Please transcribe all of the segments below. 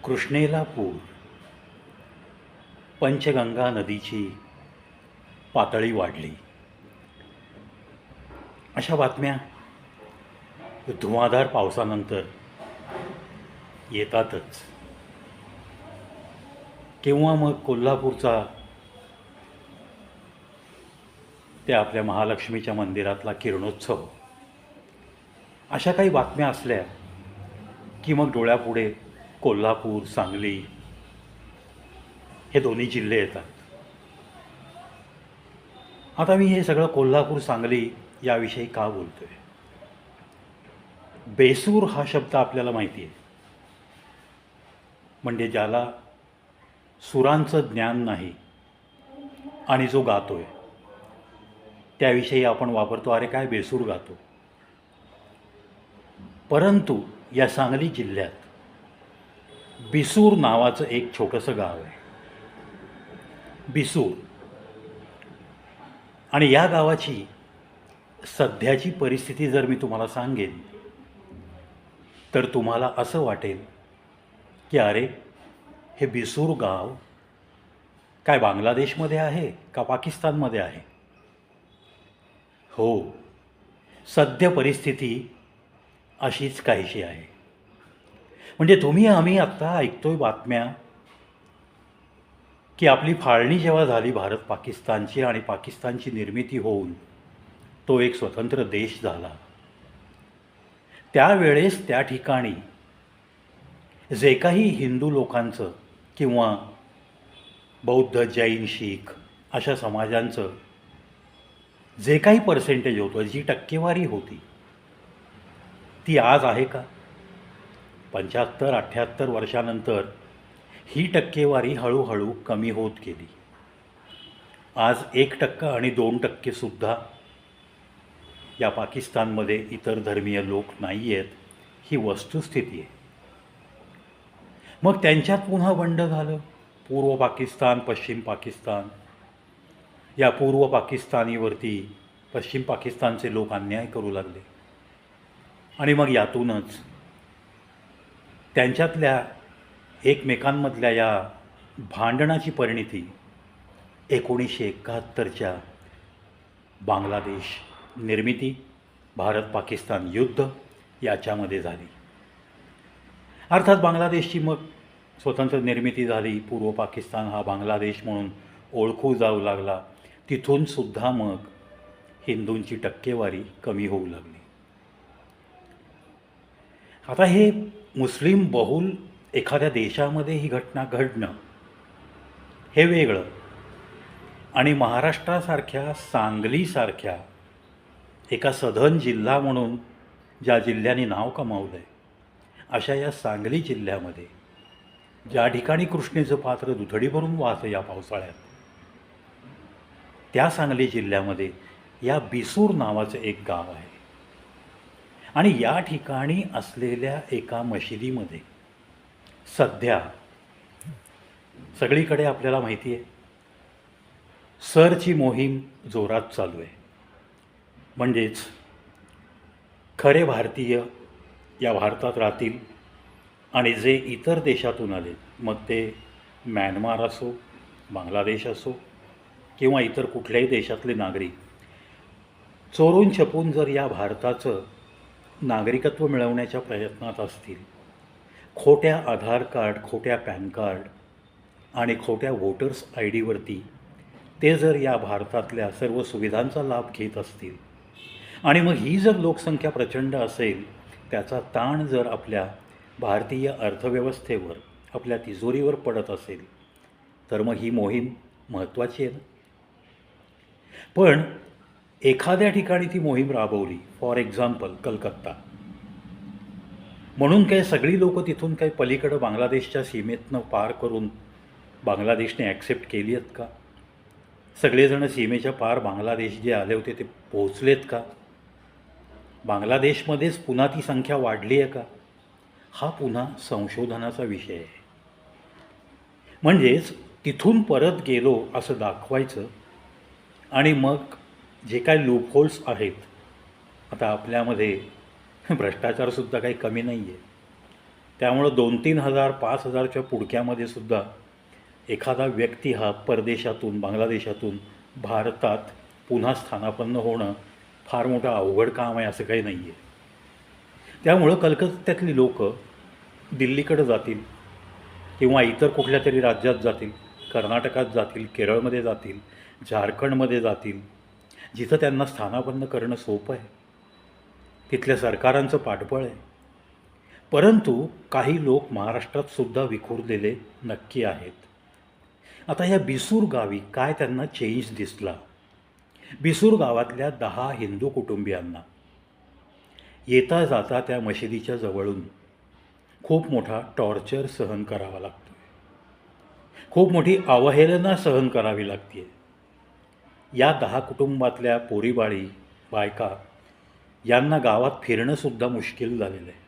कृष्णेला पूर, पंचगंगा नदीची पातळी वाढली. अशा बातम्या धुवाधार पावसानंतर येतातच. किंवा मग कोल्हापूरचा त्या आपल्या महालक्ष्मीच्या मंदिरातला किरणोत्सव, अशा काही बातम्या असल्या की मग डोळ्यापुढे कोल्हापूर, सांगली हे दोन्ही जिल्हे येतात. आता मी हे सगळं कोल्हापूर, सांगली याविषयी का बोलतोय? बेसूर हा शब्द आपल्याला माहिती आहे, म्हणजे ज्याला सुरांचं ज्ञान नाही आणि जो गातोय त्याविषयी आपण वापरतो, अरे काय बेसूर गातो. परंतु या सांगली जिल्ह्यात बिसूर नावाचं एक छोटंसं गाव आहे, बिसूर. आणि या गावाची सध्याची परिस्थिती जर मी तुम्हाला सांगेन तर तुम्हाला असं वाटेल की अरे हे बिसूर गाव काय बांगलादेशमध्ये आहे का पाकिस्तानमध्ये आहे? हो, सद्य परिस्थिती अशीच काहीशी आहे. म्हणजे आम्ही आत्ता ऐकतोय बातम्या की आपली फाळणी जेव्हा झाली भारत पाकिस्तानची आणि पाकिस्तानची निर्मिती होऊन तो एक स्वतंत्र देश झाला, त्यावेळेस त्या ठिकाणी जे काही हिंदू लोकांचं किंवा बौद्ध, जैन, शीख अशा समाजांचं जे काही पर्सेंटेज होतं, जी टक्केवारी होती, ती आज आहे का? 75-78 वर्षानंतर ही टक्केवारी हळूहळू कमी होत गेली. आज 1% आणि 2%सुद्धा या पाकिस्तानमध्ये इतर धर्मीय लोक नाही आहेत, ही वस्तुस्थिती आहे. मग त्यांच्यात पुन्हा बंड झालं. पूर्व पाकिस्तान, पश्चिम पाकिस्तान. या पूर्व पाकिस्तानीवरती पश्चिम पाकिस्तानचे लोक अन्याय करू लागले आणि मग यातूनच त्यांच्यातल्या एकमेकांमधल्या या भांडणाची परिणिती 1971च्या बांगलादेश निर्मिती, भारत पाकिस्तान युद्ध याच्यामध्ये झाली. अर्थात बांगलादेशची मग स्वतंत्र निर्मिती झाली, पूर्व पाकिस्तान हा बांगलादेश म्हणून ओळखू जाऊ लागला. तिथून सुद्धा मग हिंदूंची टक्केवारी कमी होऊ लागली. आता हे मुस्लिम बहुल एखाद्या देशामध्ये ही घटना घडणं हे वेगळं, आणि महाराष्ट्रासारख्या, सांगलीसारख्या एका सधन जिल्हा म्हणून ज्या जिल्ह्याने नाव कमावलं आहे, अशा या सांगली जिल्ह्यामध्ये ज्या ठिकाणी कृष्णेचं पात्र दुथडी भरून वाहतं या पावसाळ्यात, त्या सांगली जिल्ह्यामध्ये या बिसूर नावाचं एक गाव आहे. आणि या ठिकाणी असलेल्या एका मशिदीमध्ये सध्या सगळीकडे आपल्याला माहिती आहे सरची मोहीम जोरात चालू आहे. म्हणजेच खरे भारतीय या भारतात राहतील आणि जे इतर देशातून आले, मग ते म्यानमार असो, बांगलादेश असो किंवा इतर कुठल्याही देशातले नागरिक, चोरून छपून जर या भारताचं नागरिकत्व मिळवण्याच्या प्रयत्नात असतील, खोट्या आधार कार्ड, खोट्या पॅन कार्ड आणि खोट्या व्होटर्स ID ते जर या भारतातल्या सर्व सुविधांचा लाभ घेत असतील, आणि मग ही जर लोकसंख्या प्रचंड असेल, त्याचा ताण जर आपल्या भारतीय अर्थव्यवस्थेवर, आपल्या तिजोरीवर पडत असेल, तर मग ही मोहीम महत्त्वाची आहे ना. पण एखाद्या ठिकाणी ती मोहीम राबवली, फॉर एक्झाम्पल कलकत्ता, म्हणून काय सगळी लोकं तिथून काही पलीकडं बांगलादेशच्या सीमेतनं पार करून बांगलादेशने ॲक्सेप्ट केली आहेत का? सगळेजण सीमेच्या पार बांगलादेश जे आले होते ते पोहोचलेत का? बांगलादेशमध्येच पुन्हा ती संख्या वाढली आहे का? हा पुन्हा संशोधनाचा विषय आहे. म्हणजेच तिथून परत गेलो असं दाखवायचं, आणि मग जे काय लूपहोल्स आहेत, आता आपल्यामध्ये भ्रष्टाचारसुद्धा काही कमी नाही आहे, त्यामुळं 2-3 हजार 5,000च्या पुडक्यामध्ये सुद्धा एखादा व्यक्ती हा परदेशातून बांगलादेशातून भारतात पुन्हा स्थानापन्न होणं फार मोठं अवघड काम आहे असं काही नाही आहे. त्यामुळं कलकत्त्यातली लोक दिल्लीकडे जातील किंवा इतर कुठल्या तरी राज्यात जातील, कर्नाटकात जातील, केरळमध्ये जातील, झारखंडमध्ये जातील, जिथं त्यांना स्थानापन्न करणं सोपं आहे, तिथल्या सरकारांचं पाठबळ आहे. परंतु काही लोक महाराष्ट्रात सुद्धा विखुरलेले नक्की आहेत. आता या बिसूर गावी काय त्यांना चेंज दिसला? बिसूर गावातल्या 10 हिंदू कुटुंबियांना येता जाता त्या मशिदीच्या जवळून खूप मोठा टॉर्चर सहन करावा लागतो, खूप मोठी अवहेलना सहन करावी लागते. या 10 कुटुंबातल्या पोरीबाळी बायका यांना गावात फिरणंसुद्धा मुश्किल झालेलं आहे.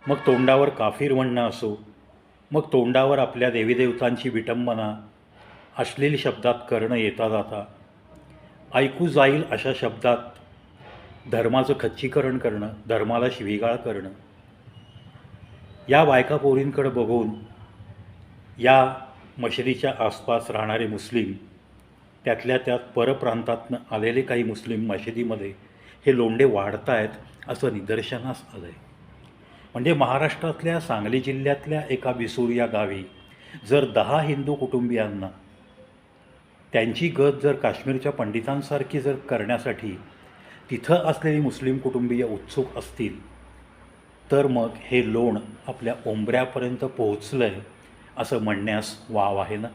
मग तोंडावर काफीर म्हणणं असो, मग तोंडावर आपल्या देवीदेवतांची विटंबना अश्लील शब्दात करणं येता जाता, ऐकू जाईल अशा शब्दात धर्माचं खच्चीकरण करणं, धर्माला शिवीगाळ करणं. या बायका पोरींकडे बघून या मशिदीच्या आसपास राहणारे मुस्लिम, त्यातल्या त्यात परप्रांतातनं आलेले काही मुस्लिम मशिदीमध्ये हे लोंढे वाढत आहेत असं निदर्शनास आलं आहे. म्हणजे महाराष्ट्रातल्या सांगली जिल्ह्यातल्या एका बिसूर या गावी जर 10 हिंदू कुटुंबियांना त्यांची गत जर काश्मीरच्या पंडितांसारखी जर करण्यासाठी तिथं असलेली मुस्लिम कुटुंबीय उत्सुक असतील, तर मग हे लोण आपल्या ओंबऱ्यापर्यंत पोहोचलं आहे असं म्हणण्यास वाव आहे ना?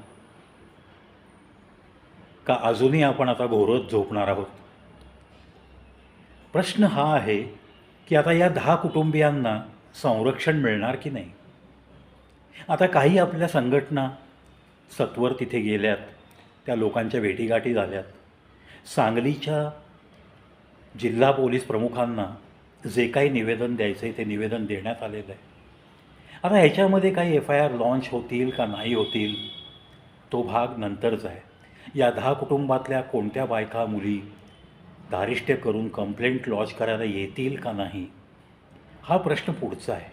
का अजूनही आपण आता घोरत झोपणार आहोत? प्रश्न हा आहे की आता या 10 कुटुंबियांना संरक्षण मिळणार की नाही? आता काही आपल्या संघटना सत्वर तिथे गेल्यात, त्या लोकांच्या भेटीगाठी झाल्यात. सांगलीच्या जिल्हा पोलीस प्रमुखांना जे काही निवेदन द्यायचं आहे ते निवेदन देण्यात आलेलं आहे. आता ह्याच्यामध्ये काही FIR लॉन्च होतील का नाही होतील तो भाग नंतरचा आहे. या 10 कुटुंबातल्या कोणत्या बायका मुली धारिष्ट्य करून कंप्लेंट लॉन्च करायला येतील का नाही हा प्रश्न पुढचा आहे.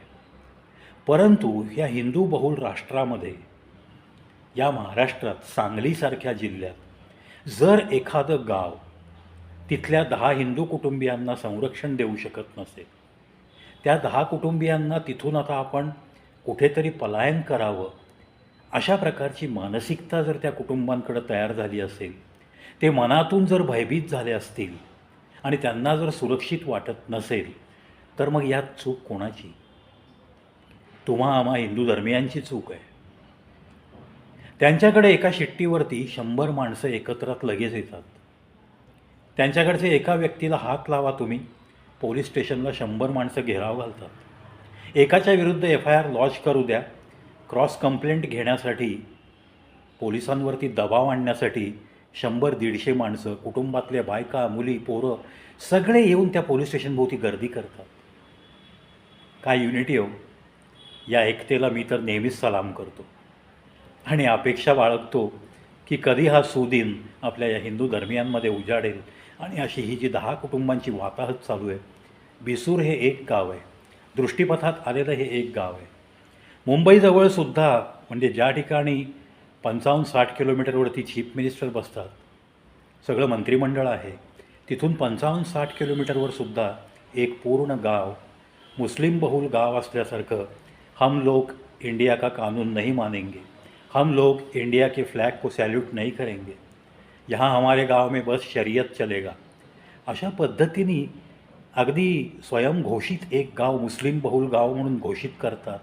परंतु या हिंदू बहुल राष्ट्रामध्ये, या महाराष्ट्रात सांगलीसारख्या जिल्ह्यात जर एखादं गाव तिथल्या 10 हिंदू कुटुंबियांना संरक्षण देऊ शकत नसेल, त्या 10 कुटुंबियांना तिथून आता आपण कुठेतरी पलायन करावं अशा प्रकारची मानसिकता जर त्या कुटुंबांकडे तयार झाली असेल, ते मनातून जर भयभीत झाले असतील आणि त्यांना जर सुरक्षित वाटत नसेल, तर मग यात चूक कोणाची? तुम्हा आम्हा हिंदू धर्मियांची चूक आहे. त्यांच्याकडे एका शिट्टीवरती 100 माणसं एकत्रात लगेच येतात. त्यांच्याकडचे एका व्यक्तीला हात लावा तुम्ही, पोलीस स्टेशनला 100 माणसं घेराव घालतात. एकाच्या विरुद्ध FIR लॉन्च करू द्या, क्रॉस कंप्लेंट घेण्यासाठी, पोलिसांवरती दबाव आणण्यासाठी 100-150 माणसं, कुटुंबातल्या बायका मुली पोरं सगळे येऊन त्या पोलीस स्टेशनभोवती गर्दी करतात. काय युनिटी हो! या एकतेला मी तर नेहमीच सलाम करतो आणि अपेक्षा बाळगतो की कधी हा सुदिन आपल्या या हिंदू धर्मियांमध्ये उजाडेल आणि अशी ही जी 10 कुटुंबांची वाताहत चालू आहे. बिसूर हे एक गाव आहे, दृष्टीपथात आलेलं हे एक गाव आहे. मुंबईजवळसुद्धा, म्हणजे ज्या ठिकाणी 55-60 किलोमीटरवरती चीफ मिनिस्टर बसतात, सगळं मंत्रिमंडळ आहे, तिथून 55-60 किलोमीटरवरसुद्धा एक पूर्ण गाव, मुस्लिम बहुल गाव असल्यासारखं, हम लोग इंडिया का कानून नहीं मानेंगे, हम लोग इंडिया के फ्लैग को सैल्यूट नहीं करेंगे, यहाँ हमारे गाव में बस शरीयत चलेगा, अशा पद्धतीने अगदी स्वयंघोषित एक गाव मुस्लिम बहुल गाव म्हणून घोषित करतात.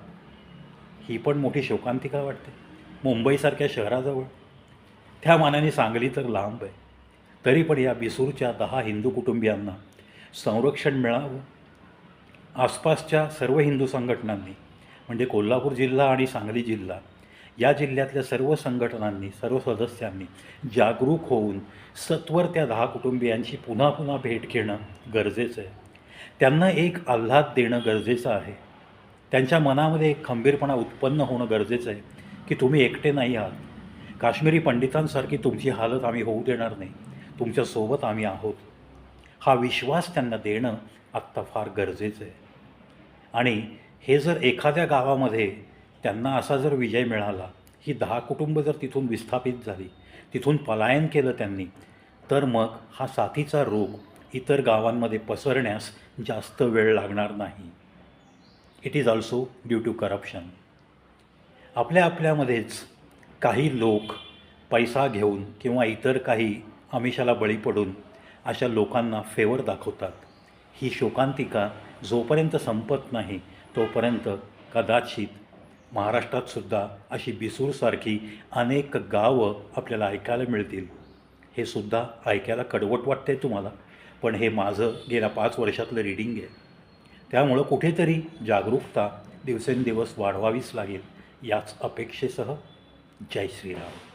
ही पण मोठी शोकांतिका वाटते मुंबईसारख्या शहराजवळ. त्या मानाने सांगली तर लांब आहे. तरी पण या बिसूरच्या 10 हिंदू कुटुंबियांना संरक्षण मिळावं. आसपासच्या सर्व हिंदू संघटनांनी, म्हणजे कोल्हापूर जिल्हा आणि सांगली जिल्हा या जिल्ह्यातल्या सर्व संघटनांनी, सर्व सदस्यांनी जागरूक होऊन सत्वर त्या 10 कुटुंबियांची पुन्हा पुन्हा भेट घेणं गरजेचं आहे. त्यांना एक आल्हाद देणं गरजेचं आहे. त्यांच्या मनामध्ये एक खंबीरपणा उत्पन्न होणं गरजेचं आहे की तुम्ही एकटे नाही आहात. काश्मीरी पंडितांसारखी तुमची हालत आम्ही होऊ देणार नाही, तुमच्यासोबत आम्ही आहोत. हा विश्वास त्यांना देणं आत्ता फार गरजेचं आहे. आणि हे जर एखाद्या गावामध्ये त्यांना असा जर विजय मिळाला, ही 10 कुटुंब जर तिथून विस्थापित झाली, तिथून पलायन केलं त्यांनी, तर मग हा साथीचा रोग इतर गावांमध्ये पसरण्यास जास्त वेळ लागणार नाही. It is also due to corruption. आपल्यामध्येच काही लोक पैसा घेऊन किंवा इतर काही आमिषाला बळी पडून अशा लोकांना फेवर दाखवतात. ही शोकांतिका जोपर्यंत संपत नाही तोपर्यंत कदाचित महाराष्ट्रातसुद्धा अशी बिसूरसारखी अनेक गावं आपल्याला ऐकायला मिळतील. हे सुद्धा ऐकायला कडवट वाटतं आहे तुम्हाला, पण हे माझं गेल्या 5 वर्षातलं रीडिंग आहे. त्यामुळं कुठेतरी जागरूकता दिवसेंदिवस वाढवावीच लागेल. याच अपेक्षेसह जय श्रीराम.